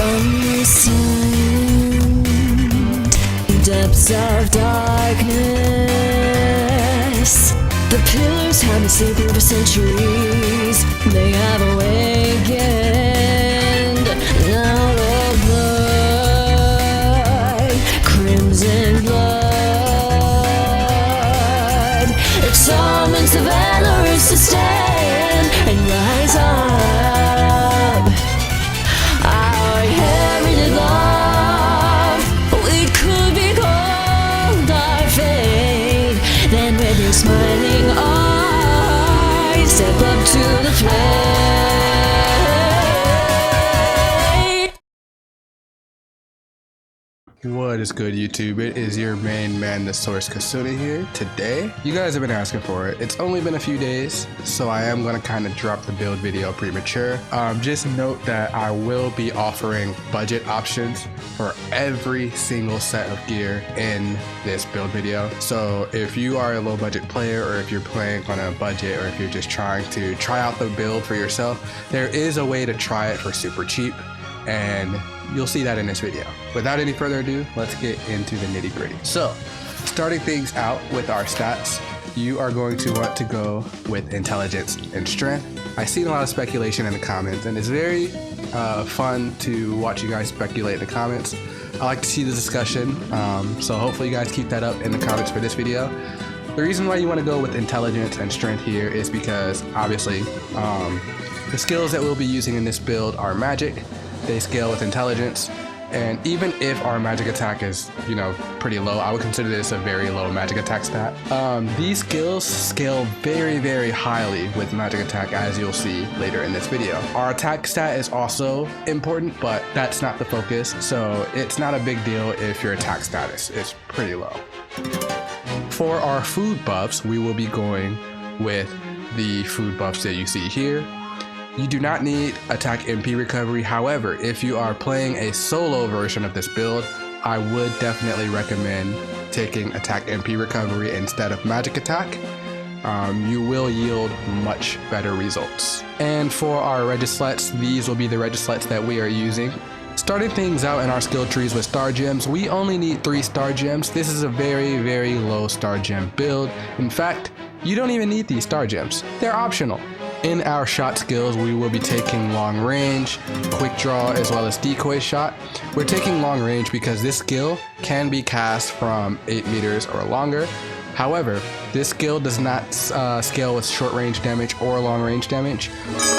Unseen depths of darkness. The pillars have been sleeping for centuries. They have awakened. Now the blood, crimson blood, it summons the valorous to stand and rise up. Our heritage love, we could be called our fate. Then with your smiling eyes, step up to the flame. What is good, YouTube? It is your main man, the Source Kasuna here. Today, you guys have been asking for it. It's only been a few days, so I am going to kind of drop the build video premature. Just note that I will be offering budget options for every single set of gear in this build video. So if you are a low budget player, or if you're playing on a budget, or if you're just trying to try out the build for yourself, there is a way to try it for super cheap, and you'll see that in this video. Without any further ado, let's get into the nitty gritty. So, starting things out with our stats, you are going to want to go with intelligence and strength. I've seen a lot of speculation in the comments, and it's very fun to watch you guys speculate in the comments. I like to see the discussion, so hopefully you guys keep that up in the comments for this video. The reason why you want to go with intelligence and strength here is because, obviously, the skills that we'll be using in this build are magic. They scale with intelligence, and even if our magic attack is, pretty low, I would consider this a very low magic attack stat. These skills scale very, very highly with magic attack, as you'll see later in this video. Our attack stat is also important, but that's not the focus, so it's not a big deal if your attack status is pretty low. For our food buffs, we will be going with the food buffs that you see here. You do not need attack MP recovery. However, if you are playing a solo version of this build, I would definitely recommend taking attack MP recovery instead of magic attack. You will yield much better results. And for our registlets, these will be the registlets that we are using. Starting things out in our skill trees with star gems, we only need 3 star gems. This is a very, very low star gem build. In fact, you don't even need these star gems. They're optional. In our shot skills, we will be taking long range, quick draw, as well as decoy shot. We're taking long range because this skill can be cast from 8 meters or longer. However, this skill does not scale with short range damage or long range damage.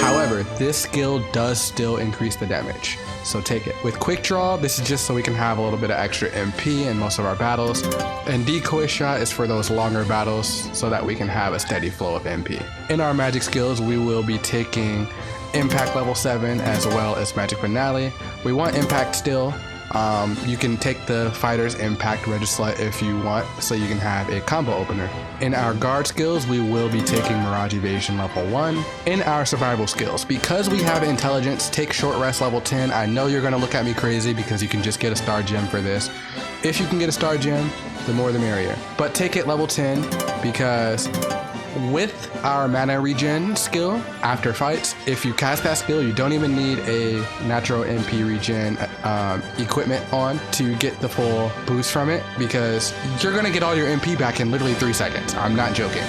However, this skill does still increase the damage, so take it. With quick draw, this is just so we can have a little bit of extra MP in most of our battles. And decoy shot is for those longer battles so that we can have a steady flow of MP. In our magic skills, we will be taking impact level 7 as well as magic finale. We want impact still. You can take the fighter's impact regislet if you want, so you can have a combo opener. In our guard skills, we will be taking Mirage Evasion level 1. In our survival skills, because we have intelligence, take short rest level 10. I know you're gonna look at me crazy because you can just get a star gem for this. If you can get a star gem, the more the merrier. But take it level 10 because with our mana regen skill after fights, if you cast that skill, you don't even need a natural MP regen equipment on to get the full boost from it, because you're gonna get all your MP back in literally 3 seconds. I'm not joking.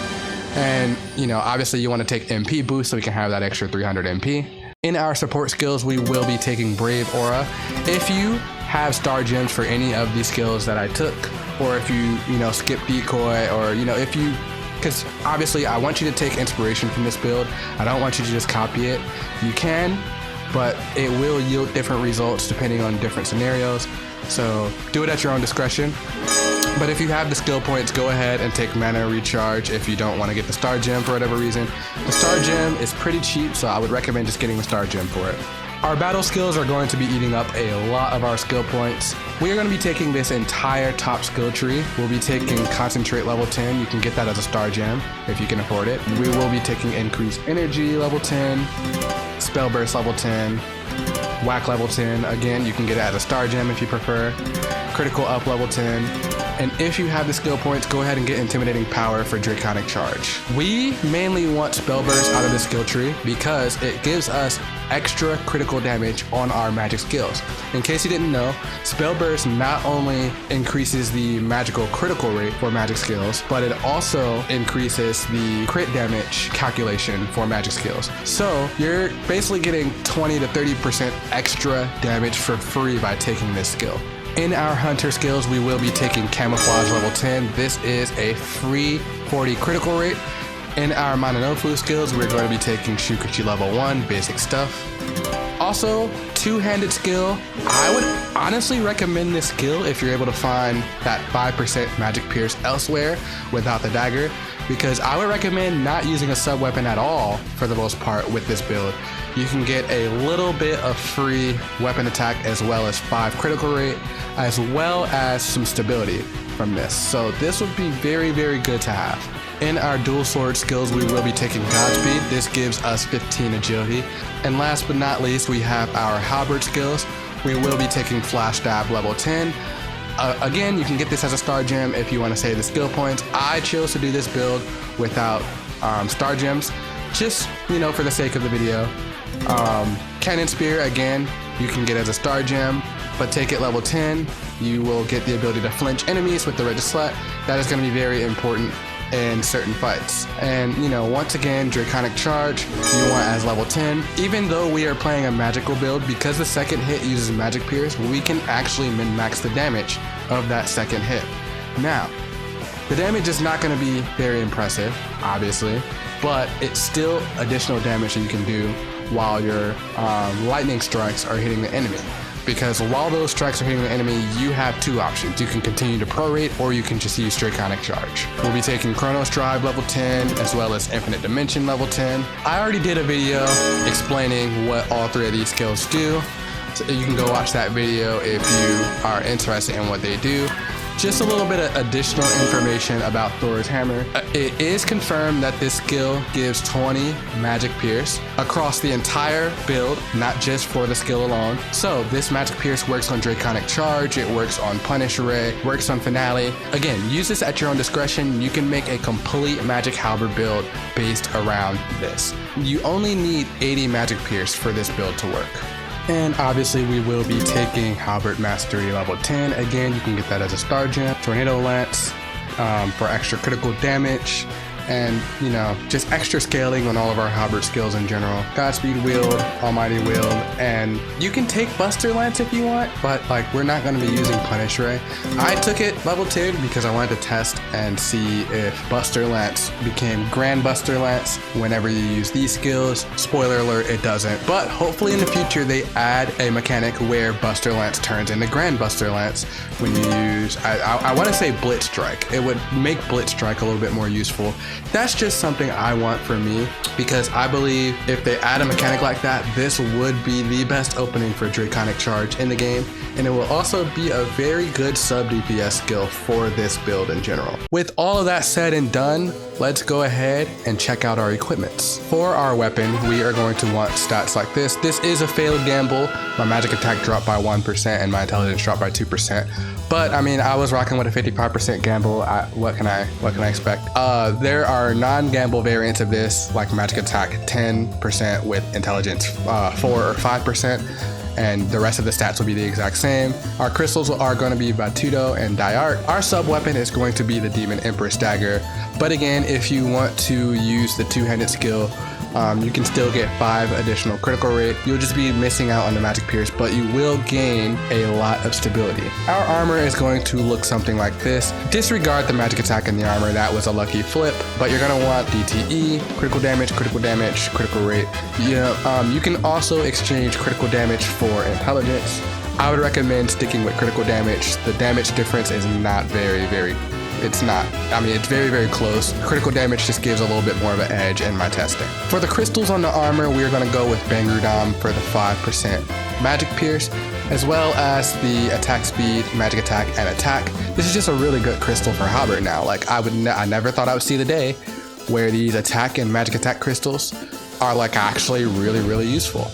And obviously you want to take MP boost so we can have that extra 300 MP. In our support skills, we will be taking Brave Aura. If you have star gems for any of these skills that I took, or if you skip decoy, or if you, because obviously I want you to take inspiration from this build. I don't want you to just copy it. You can, but it will yield different results depending on different scenarios. So do it at your own discretion. But if you have the skill points, go ahead and take mana recharge if you don't want to get the star gem for whatever reason. The star gem is pretty cheap, so I would recommend just getting the star gem for it. Our battle skills are going to be eating up a lot of our skill points. We are going to be taking this entire top skill tree. We'll be taking Concentrate level 10. You can get that as a star gem if you can afford it. We will be taking Increased Energy level 10, Spell Burst level 10, Whack level 10. Again, you can get it as a star gem if you prefer. Critical Up level 10. And if you have the skill points, go ahead and get Intimidating Power for Draconic Charge. We mainly want Spell Burst out of the skill tree because it gives us extra critical damage on our magic skills. In case you didn't know, Spell Burst not only increases the magical critical rate for magic skills, but it also increases the crit damage calculation for magic skills. So you're basically getting 20 to 30% extra damage for free by taking this skill. In our hunter skills, we will be taking Camouflage level 10. This is a free 40 critical rate. In our Mononofu skills, we're going to be taking Shukuchi level 1, basic stuff. Also, two-handed skill. I would honestly recommend this skill if you're able to find that 5% magic pierce elsewhere without the dagger, because I would recommend not using a sub-weapon at all for the most part with this build. You can get a little bit of free weapon attack as well as 5 critical rate, as well as some stability from this. So this would be very, very good to have. In our dual sword skills, we will be taking Godspeed. This gives us 15 agility. And last but not least, we have our halberd skills. We will be taking Flash Stab level 10. Again, you can get this as a star gem if you want to save the skill points. I chose to do this build without star gems, just, you know, for the sake of the video. Cannon Spear, again, you can get as a star gem, but take it level 10. You will get the ability to flinch enemies with the registlets. That is going to be very important in certain fights. And, you know, once again, Draconic Charge, you want as level 10. Even though we are playing a magical build, because the second hit uses Magic Pierce, we can actually min-max the damage of that second hit. Now, the damage is not going to be very impressive, obviously, but it's still additional damage that you can do while your lightning strikes are hitting the enemy. Because while those strikes are hitting the enemy, you have two options. You can continue to prorate, or you can just use Draconic Charge. We'll be taking Chronos Drive level 10, as well as Infinite Dimension level 10. I already did a video explaining what all three of these skills do. So you can go watch that video if you are interested in what they do. Just a little bit of additional information about Thor's hammer. It is confirmed that this skill gives 20 Magic Pierce across the entire build, not just for the skill alone. So this Magic Pierce works on Draconic Charge, it works on Punish Ray, works on Finale. Again, use this at your own discretion. You can make a complete Magic Halberd build based around this. You only need 80 Magic Pierce for this build to work. And obviously we will be taking Halberd Mastery level 10. Again, you can get that as a star gem. Tornado Lance for extra critical damage, and, you know, just extra scaling on all of our halberd skills in general. Godspeed Wield, Almighty Wield, and you can take Buster Lance if you want, but like, we're not going to be using Punish Ray. I took it level 10 because I wanted to test and see if Buster Lance became Grand Buster Lance whenever you use these skills. Spoiler alert, it doesn't, but hopefully in the future they add a mechanic where Buster Lance turns into Grand Buster Lance when you use, I want to say Blitz Strike. It would make Blitz Strike a little bit more useful. That's just something I want for me, because I believe if they add a mechanic like that, this would be the best opening for Draconic Charge in the game, and it will also be a very good sub DPS skill for this build in general. With all of that said and done, let's go ahead and check out our equipments. For our weapon, we are going to want stats like this. This is a failed gamble. My magic attack dropped by 1% and my intelligence dropped by 2%. But I mean, I was rocking with a 55% gamble. What can I expect? There are non-gamble variants of this, like magic attack 10% with intelligence 4 or 5%. And the rest of the stats will be the exact same. Our crystals are going to be Batudo and Diarc. Our sub weapon is going to be the Demon Empress Dagger. But again, if you want to use the two-handed skill, you can still get 5 additional critical rate. You'll just be missing out on the Magic Pierce, but you will gain a lot of stability. Our armor is going to look something like this. Disregard the magic attack in the armor, that was a lucky flip, but you're gonna want DTE, critical damage, critical rate. You can also exchange critical damage for intelligence. I would recommend sticking with critical damage. The damage difference is not it's very, very close. Critical damage just gives a little bit more of an edge in my testing. For the crystals on the armor, we're gonna go with Bangrudam for the 5% Magic Pierce, as well as the attack speed, magic attack, and attack. This is just a really good crystal for Halberd now. Like, I never thought I would see the day where these attack and magic attack crystals are like actually really, really useful.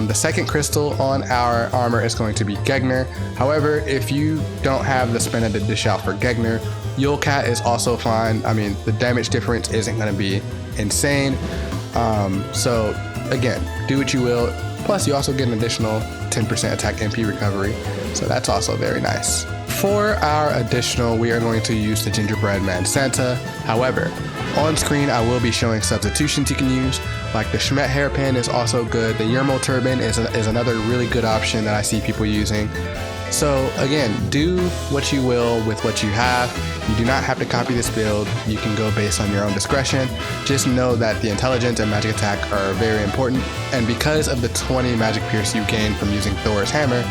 The second crystal on our armor is going to be Gegner. However, if you don't have the spin of the dish out for Gegner, Yulcat is also fine. I mean, the damage difference isn't going to be insane. So again, do what you will. Plus, you also get an additional 10% attack MP recovery. So that's also very nice. For our additional, we are going to use the Gingerbread Man Santa. However, on screen, I will be showing substitutions you can use. Like the Schmet hairpin is also good. The Yermo turban is another really good option that I see people using. So again, do what you will with what you have. You do not have to copy this build. You can go based on your own discretion. Just know that the intelligence and magic attack are very important. And because of the 20 magic pierce you gain from using Thor's hammer,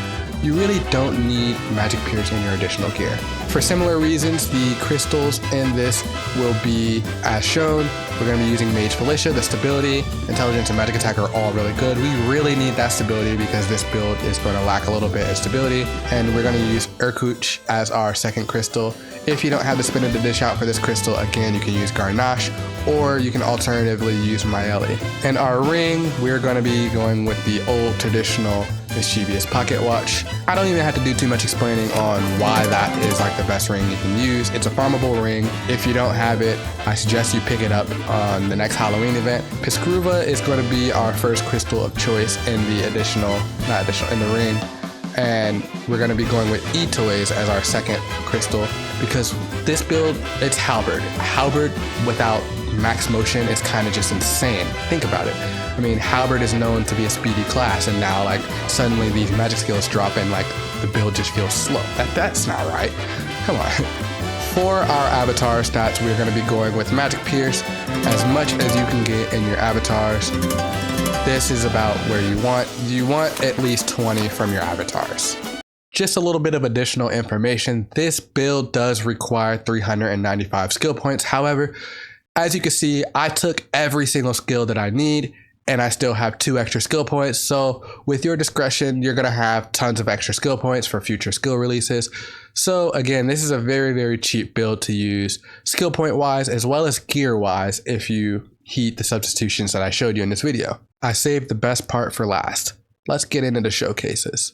you really don't need magic pierce in your additional gear. For similar reasons, the crystals in this will be as shown. We're going to be using Mage Felicia. The stability, intelligence, and magic attack are all really good. We really need that stability because this build is going to lack a little bit of stability. And we're going to use Urkuch as our second crystal. If you don't have the spin of the dish out for this crystal, again, you can use Garnache, or you can alternatively use Maeli. And our ring, we're going to be going with the old traditional mischievous pocket watch. I don't even have to do too much explaining on why that is like the best ring you can use. It's a farmable ring. If you don't have it, I suggest you pick it up on the next Halloween event. Piskruva is going to be our first crystal of choice in the in the ring. And we're going to be going with E-Toys as our second crystal because this build, it's Halberd. Halberd without max motion is kind of just insane. Think about it. I mean, Halberd is known to be a speedy class, and now like suddenly these magic skills drop and like the build just feels slow. That's not right. Come on. For our avatar stats, we're going to be going with Magic Pierce as much as you can get in your avatars. This is about where you want at least 20 from your avatars. Just a little bit of additional information. This build does require 395 skill points. However, as you can see, I took every single skill that I need and I still have 2 extra skill points. So with your discretion, you're going to have tons of extra skill points for future skill releases. So again, this is a very, very cheap build to use skill point wise, as well as gear wise, if you heed the substitutions that I showed you in this video. I saved the best part for last. Let's get into the showcases.